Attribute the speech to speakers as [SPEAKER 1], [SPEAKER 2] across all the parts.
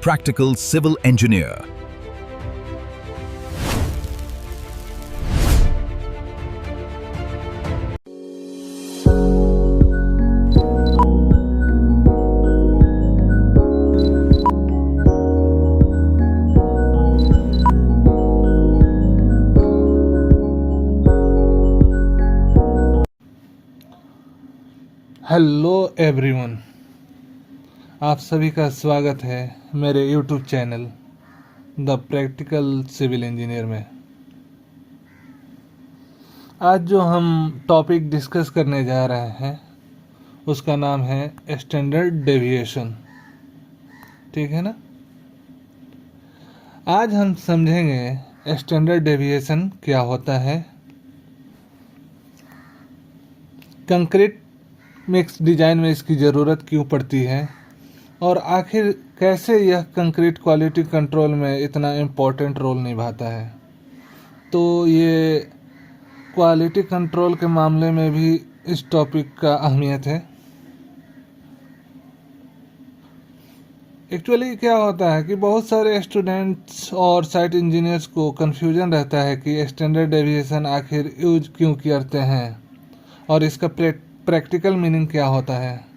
[SPEAKER 1] practical civil engineer.
[SPEAKER 2] Hello everyone, आप सभी का स्वागत है मेरे YouTube channel the practical civil engineer में। आज जो हम टॉपिक डिस्कस करने जा रहे हैं उसका नाम है स्टैंडर्ड डेविएशन। ठीक है ना। आज हम समझेंगे स्टैंडर्ड डेविएशन क्या होता है, कंक्रीट मिक्स डिज़ाइन में इसकी ज़रूरत क्यों पड़ती है और आखिर कैसे यह कंक्रीट क्वालिटी कंट्रोल में इतना इम्पोर्टेंट रोल निभाता है। तो ये क्वालिटी कंट्रोल के मामले में भी इस टॉपिक का अहमियत है। एक्चुअली क्या होता है कि बहुत सारे स्टूडेंट्स और साइट इंजीनियर्स को कन्फ्यूजन रहता है कि स्टैंडर्ड डेविएशन आखिर यूज क्यों करते हैं और इसका प्रैक्टिकल मीनिंग क्या होता है।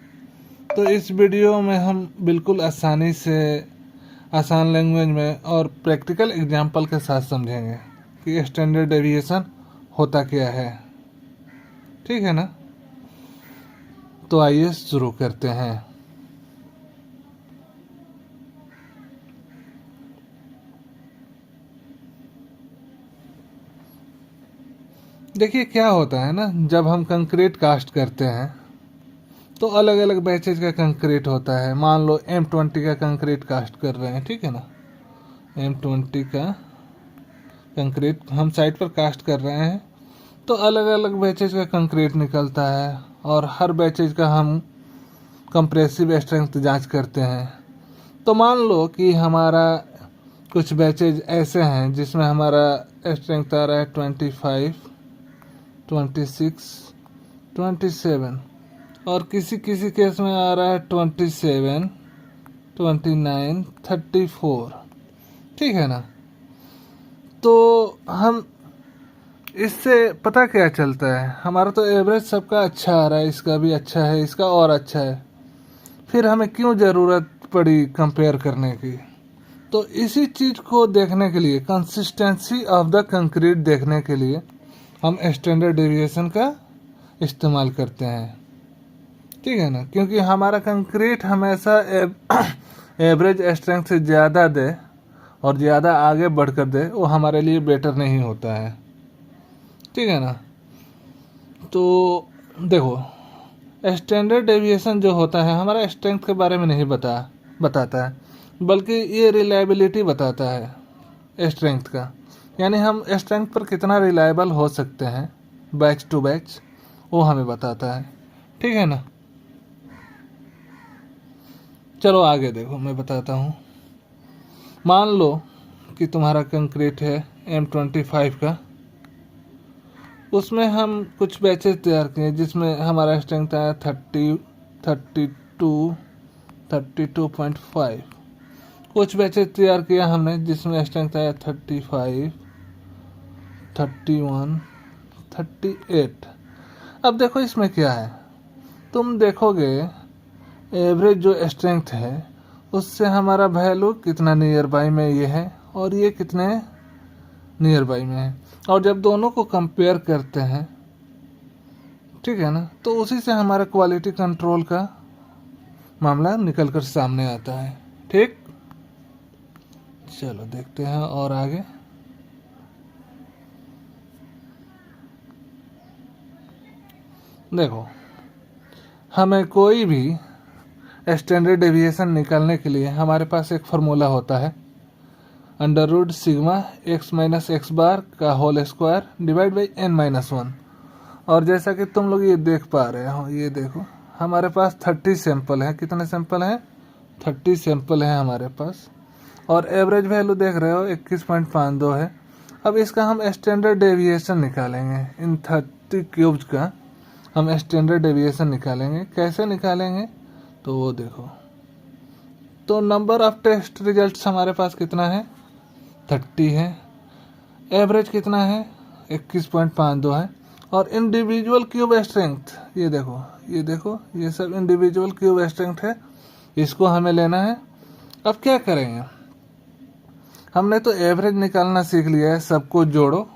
[SPEAKER 2] तो इस वीडियो में हम बिल्कुल आसानी से आसान लैंग्वेज में और प्रैक्टिकल एग्जांपल के साथ समझेंगे कि स्टैंडर्ड डेविएशन होता क्या है। ठीक है ना। तो आइए शुरू करते हैं। देखिए क्या होता है ना, जब हम कंक्रीट कास्ट करते हैं तो अलग अलग बैचेज का कंक्रीट होता है। मान लो M20 का कंक्रीट कास्ट कर रहे हैं, ठीक है ना। M20 का कंक्रीट हम साइट पर कास्ट कर रहे हैं तो अलग अलग बैचेज का कंक्रीट निकलता है और हर बैचेज का हम कंप्रेसिव स्ट्रेंथ जांच करते हैं। तो मान लो कि हमारा कुछ बैचेज ऐसे हैं जिसमें हमारा स्ट्रेंथ आ रहा है 25, 26, 27 और किसी किसी केस में आ रहा है 27, 29, 34। ठीक है ना। तो हम इससे पता क्या चलता है, हमारा तो एवरेज सबका अच्छा आ रहा है, इसका भी अच्छा है, इसका और अच्छा है, फिर हमें क्यों ज़रूरत पड़ी कंपेयर करने की। तो इसी चीज़ को देखने के लिए, कंसिस्टेंसी ऑफ द कंक्रीट देखने के लिए हम स्टैंडर्ड डेविएशन का इस्तेमाल करते हैं। ठीक है ना। क्योंकि हमारा कंक्रीट हमेशा एवरेज स्ट्रेंथ से ज़्यादा दे और ज़्यादा आगे बढ़कर दे, वो हमारे लिए बेटर नहीं होता है। ठीक है ना। तो देखो, स्टैंडर्ड डेविएशन जो होता है हमारा स्ट्रेंथ के बारे में नहीं बताता है, बल्कि ये रिलायबिलिटी बताता है स्ट्रेंथ का। यानी हम स्ट्रेंथ पर कितना रिलायबल हो सकते हैं बैच टू बैच, वो हमें बताता है। ठीक है ना। चलो आगे देखो, मैं बताता हूँ। मान लो कि तुम्हारा कंक्रीट है M25 का, उसमें हम कुछ बैचेस तैयार किए जिसमें हमारा स्ट्रेंथ आया 30, 32, 32.5। कुछ बैचेस तैयार किया हमने जिसमें स्ट्रेंथ आया 35, 31, 38। अब देखो इसमें क्या है, तुम देखोगे एवरेज जो स्ट्रेंथ है उससे हमारा वैल्यू कितना नियर बाई में ये है और ये कितने नियर बाई में है, और जब दोनों को कंपेयर करते हैं, ठीक है ना, तो उसी से हमारा क्वालिटी कंट्रोल का मामला निकल कर सामने आता है। ठीक, चलो देखते हैं और आगे। देखो, हमें कोई भी स्टैंडर्ड डेविएशन निकालने के लिए हमारे पास एक फार्मूला होता है, under root sigma x minus X bar का whole square divide by n-1। और जैसा कि तुम लोग ये देख पा रहे हो, ये देखो हमारे पास 30 सैंपल हैं। कितने सैंपल हैं? 30 सैंपल हैं हमारे पास, और एवरेज वैल्यू देख रहे हो 21.52 है। अब इसका हम स्टैंडर्ड डेविएशन निकालेंगे, इन 30 क्यूब्स का हम स्टैंडर्ड डेविएशन निकालेंगे। कैसे निकालेंगे? तो वो देखो, तो नंबर ऑफ टेस्ट रिजल्ट्स हमारे पास कितना है, 30 है। एवरेज कितना है, 21.52 है। और इंडिविजुअल क्यूब स्ट्रेंथ, ये देखो ये सब इंडिविजुअल क्यूब स्ट्रेंथ है, इसको हमें लेना है। अब क्या करेंगे, हमने तो एवरेज निकालना सीख लिया है, सबको जोड़ो,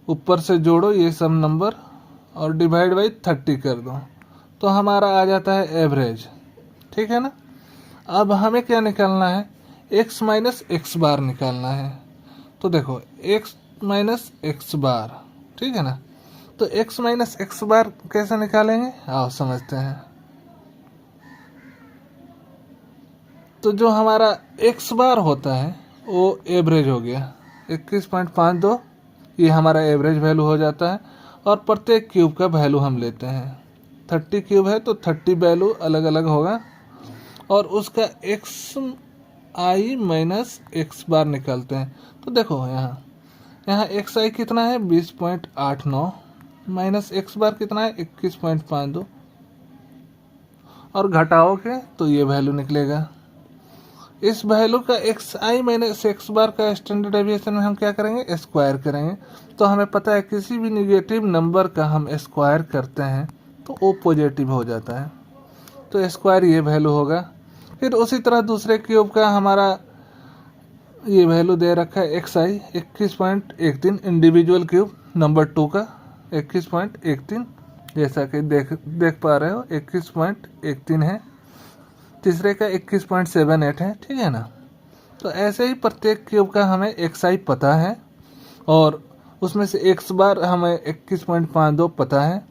[SPEAKER 2] ऊपर से जोड़ो ये सब नंबर और डिवाइड बाई 30 कर दो, तो हमारा आ जाता है एवरेज, ठीक है ना। अब हमें क्या निकालना है, x माइनस एक्स बार निकालना है। तो देखो x माइनस एक्स बार, ठीक है ना। तो x माइनस एक्स बार कैसे निकालेंगे, आओ समझते हैं। तो जो हमारा x बार होता है वो एवरेज हो गया 21.52, ये हमारा एवरेज वैल्यू हो जाता है। और प्रत्येक क्यूब का वैल्यू हम लेते हैं, 30 क्यूब है तो 30 वैल्यू अलग अलग होगा, और उसका एक्स आई माइनस एक्स बार निकालते हैं। तो देखो यहाँ एक्स आई कितना है 20.89 माइनस एक्स बार कितना है 21.52, और घटाओगे तो ये वैल्यू निकलेगा। इस वैल्यू का एक्स आई माइनस एक्स बार का स्टैंडर्ड डेविएशन में हम क्या करेंगे, स्क्वायर करेंगे। तो हमें पता है किसी भी निगेटिव नंबर का हम स्क्वायर करते हैं तो वो पॉजिटिव हो जाता है, तो स्क्वायर ये वैल्यू होगा। फिर उसी तरह दूसरे क्यूब का हमारा ये वैल्यू दे रखा है एक्स आई 21.13, इंडिविजुअल क्यूब नंबर 2 का 21.13, जैसा कि देख पा रहे हो 21.13 है। तीसरे का 21.78 है, ठीक है ना। तो ऐसे ही प्रत्येक क्यूब का हमें एक्स आई पता है, और उसमें से एक्स बार हमें 21.52 पता है।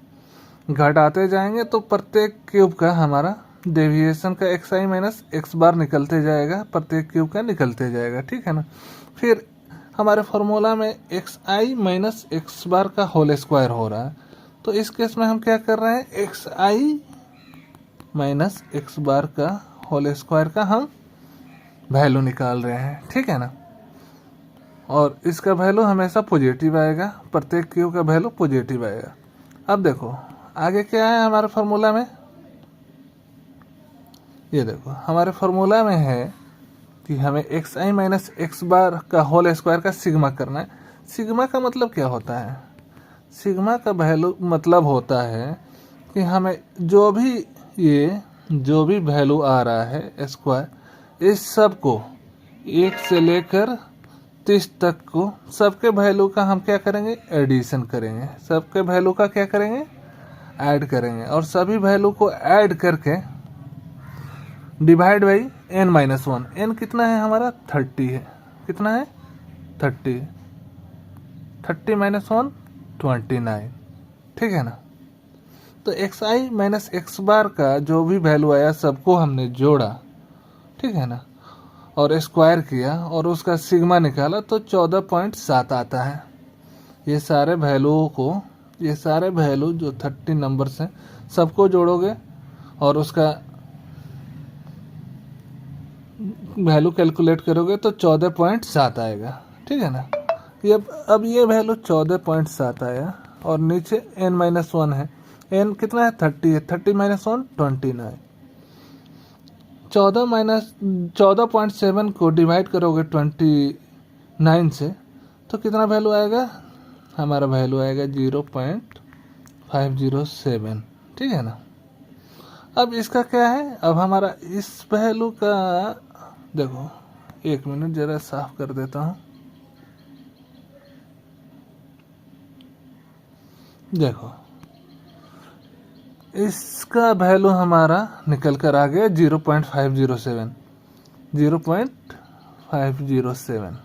[SPEAKER 2] घटाते जाएंगे तो प्रत्येक क्यूब का हमारा डेविएशन का एक्स आई माइनस एक्स बार निकलते जाएगा, प्रत्येक क्यूब का निकलते जाएगा, ठीक है ना। फिर हमारे फार्मूला में एक्स आई माइनस एक्स बार का होल स्क्वायर हो रहा है, तो इस केस में हम क्या कर रहे हैं, एक्स आई माइनस एक्स बार का होल स्क्वायर का हम वैल्यू निकाल रहे हैं, ठीक है ना। और इसका वैल्यू हमेशा पॉजिटिव आएगा, प्रत्येक क्यूब का वैल्यू पॉजिटिव आएगा। अब देखो आगे क्या है हमारे फार्मूला में, ये देखो हमारे फार्मूला में है कि हमें एक्स आई माइनस एक्स बार का होल स्क्वायर का सिग्मा करना है। सिग्मा का मतलब क्या होता है, सिग्मा का वैल्यू मतलब होता है कि हमें जो भी वैल्यू आ रहा है स्क्वायर, इस सब को 1 से लेकर 30 तक को सबके वैल्यू का हम क्या करेंगे, एडिशन करेंगे, सबके वैल्यू का क्या करेंगे, ऐड करेंगे, और सभी वैल्यू को ऐड करके divide by n minus 1। n कितना है हमारा 30 है, कितना है 30, 30 माइनस 1 29, ठीक है ना। तो एक्स आई माइनस एक्स बार का जो भी वैल्यू आया सबको हमने जोड़ा, ठीक है ना, और स्क्वायर किया और उसका सिग्मा निकाला तो 14.7 आता है। ये सारे वैल्यू जो 30 नंबर्स हैं सबको जोड़ोगे और उसका वैल्यू कैलकुलेट करोगे तो 14.7 आएगा, ठीक है ना। अब ये वैल्यू 14.7 आया, और नीचे n माइनस 1 है, n कितना है 30 है, 30 माइनस 1 29, 14.7 को डिवाइड करोगे 29 से तो कितना वैल्यू आएगा, हमारा वैल्यू आएगा 0.507, ठीक है ना। अब इसका क्या है, अब हमारा इस वैल्यू का देखो, 1 मिनट जरा साफ कर देता हूँ। देखो इसका वैल्यू हमारा निकल कर आ गया 0.507।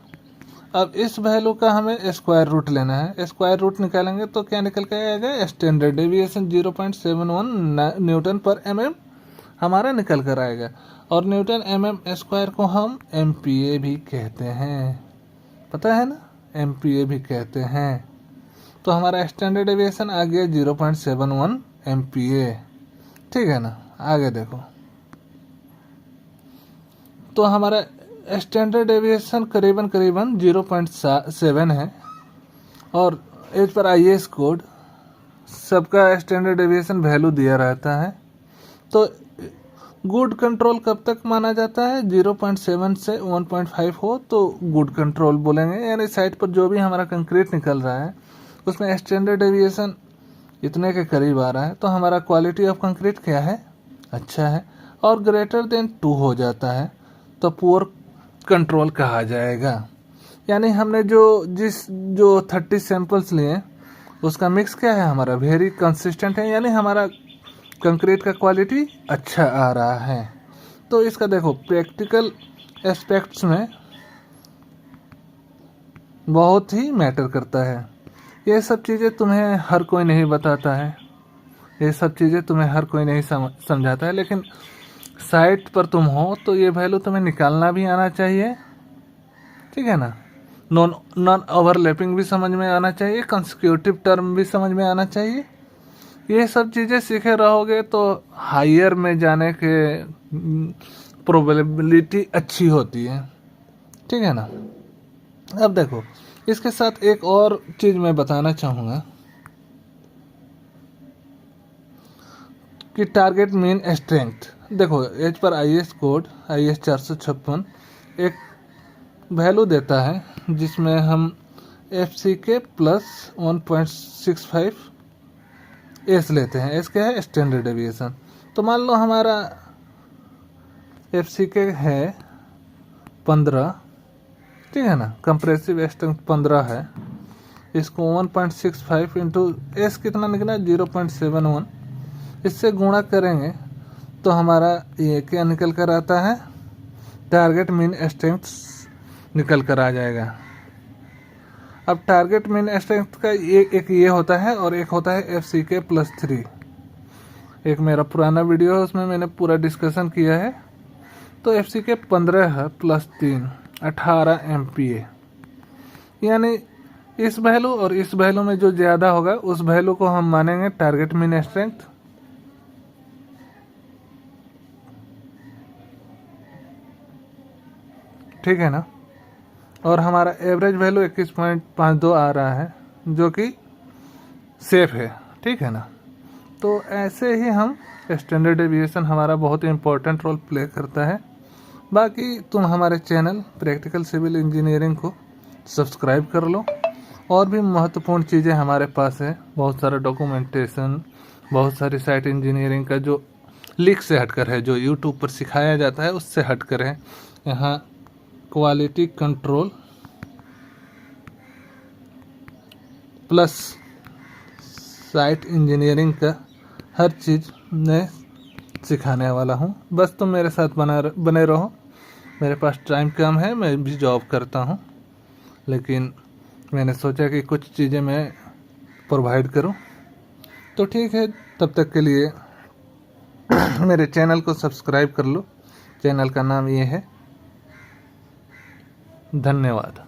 [SPEAKER 2] अब इस वैल्यू का हमें स्क्वायर रूट लेना है, स्क्वायर रूट निकालेंगे तो क्या निकल के आएगा, स्टैंडर्ड डेविएशन 0.71 न्यूटन पर mm हमारा निकल कर आएगा। और न्यूटन mm स्क्वायर को हम MPa भी कहते हैं, पता है ना, MPa भी कहते हैं। तो हमारा स्टैंडर्ड डेविएशन आ गया 0.71 MPa, ठीक है ना। आगे देखो, तो हमारा स्टैंडर्ड डेविएशन करीबन 0.7 है, और एज पर IAS कोड सबका स्टैंडर्ड डेविएशन वैल्यू दिया रहता है। गुड कंट्रोल कब तक माना जाता है? 0.7 से 1.5 हो तो गुड कंट्रोल बोलेंगे, यानी साइट पर जो भी हमारा कंक्रीट निकल रहा है उसमें स्टैंडर्ड डेविएशन इतने के करीब आ रहा है तो हमारा क्वालिटी ऑफ कंक्रीट क्या है? अच्छा है। और ग्रेटर देन 2 हो जाता है तो पुअर कंट्रोल कहा जाएगा। यानी हमने जो 30 सैंपल्स लिए उसका मिक्स क्या है? हमारा वेरी कंसिस्टेंट है, यानी हमारा कंक्रीट का क्वालिटी अच्छा आ रहा है। तो इसका देखो प्रैक्टिकल एस्पेक्ट्स में बहुत ही मैटर करता है। ये सब चीज़ें तुम्हें हर कोई नहीं बताता है, ये सब चीज़ें तुम्हें हर कोई नहीं समझाता है, लेकिन साइट पर तुम हो तो ये वैल्यू तुम्हें निकालना भी आना चाहिए, ठीक है ना। नॉन ओवरलैपिंग भी समझ में आना चाहिए, कंसेक्यूटिव टर्म भी समझ में आना चाहिए। ये सब चीज़ें सीखे रहोगे तो हायर में जाने के प्रोबेबिलिटी अच्छी होती है, ठीक है ना। अब देखो इसके साथ एक और चीज़ मैं बताना चाहूँगा कि टारगेट मीन स्ट्रेंथ। देखो as per IS code IS 456 एक वैल्यू देता है जिसमें हम FCK प्लस 1.65 एस लेते हैं। एस क्या है? Standard deviation. तो मान लो हमारा FCK है 15, ठीक है ना, कंप्रेसिव स्ट्रेंथ 15 है। इसको 1.65 इंटू एस कितना निकला? 0.71। इससे गुणा करेंगे तो हमारा ये क्या निकल कर आता है? टारगेट मीन स्ट्रेंथ निकल कर आ जाएगा। अब टारगेट मीन स्ट्रेंथ का एक ये होता है और एक होता है FCK प्लस 3। एक मेरा पुराना वीडियो है उसमें मैंने पूरा डिस्कशन किया है। तो FCK 15 है प्लस 3 18 MPa, यानी इस वैल्यू और इस वैल्यू में जो ज़्यादा होगा उस वैल्यू को हम मानेंगे टारगेट मीन स्ट्रेंथ। ठीक है ना। और हमारा एवरेज वैल्यू 21.52 आ रहा है जो कि सेफ है, ठीक है ना। तो ऐसे ही हम स्टैंडर्ड डेविएशन हमारा बहुत ही इम्पोर्टेंट रोल प्ले करता है। बाकी तुम हमारे चैनल प्रैक्टिकल सिविल इंजीनियरिंग को सब्सक्राइब कर लो। और भी महत्वपूर्ण चीज़ें हमारे पास है, बहुत सारा डॉक्यूमेंटेशन, बहुत सारी साइट इंजीनियरिंग का जो लीक से हटकर है, जो यूट्यूब पर सिखाया जाता है उससे हटकर है। यहाँ quality control plus site engineering का हर चीज़ मैं सिखाने वाला हूँ। बस तुम मेरे साथ बने रहो। मेरे पास टाइम कम है, मैं भी जॉब करता हूँ, लेकिन मैंने सोचा कि कुछ चीज़ें मैं प्रोवाइड करूँ। तो ठीक है, तब तक के लिए मेरे चैनल को सब्सक्राइब कर लो। चैनल का नाम ये है। धन्यवाद।